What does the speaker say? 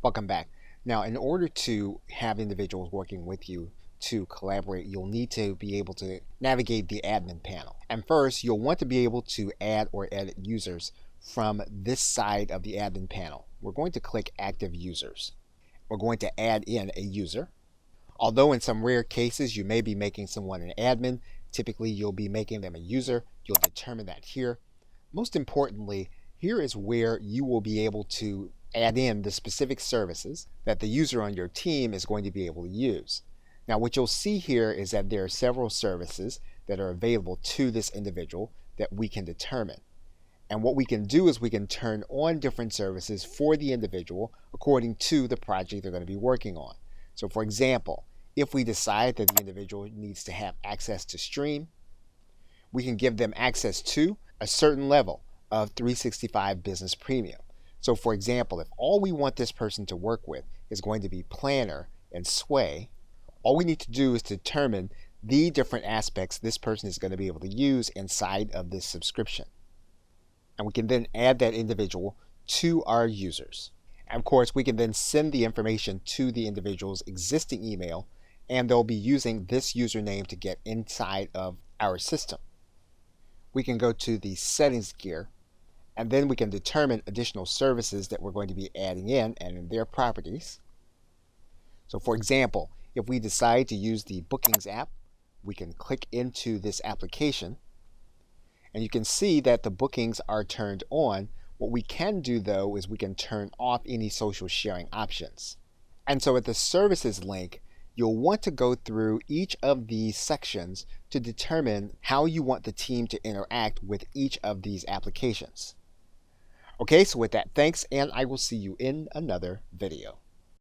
Welcome back. Now, in order to have individuals working with you to collaborate, you'll need to be able to navigate the admin panel. And first, you'll want to be able to add or edit users from this side of the admin panel. We're going to click Active Users. We're going to add in a user. Although in some rare cases you may be making someone an admin, typically you'll be making them a user. You'll determine that here. Most importantly, here is where you will be able to add in the specific services that the user on your team is going to be able to use. Now what you'll see here is that there are several services that are available to this individual that we can determine. And what we can do is we can turn on different services for the individual according to the project they're going to be working on. So for example, if we decide that the individual needs to have access to Stream, we can give them access to a certain level of 365 Business Premium. So for example, if all we want this person to work with is going to be Planner and Sway, all we need to do is determine the different aspects this person is going to be able to use inside of this subscription. And we can then add that individual to our users. And of course, we can then send the information to the individual's existing email, and they'll be using this username to get inside of our system. We can go to the settings gear, and then we can determine additional services that we're going to be adding in and in their properties. So for example, if we decide to use the Bookings app, we can click into this application, and you can see that the bookings are turned on. What we can do though is we can turn off any social sharing options. And so at the services link, you'll want to go through each of these sections to determine how you want the team to interact with each of these applications. Okay, so with that, thanks, and I will see you in another video.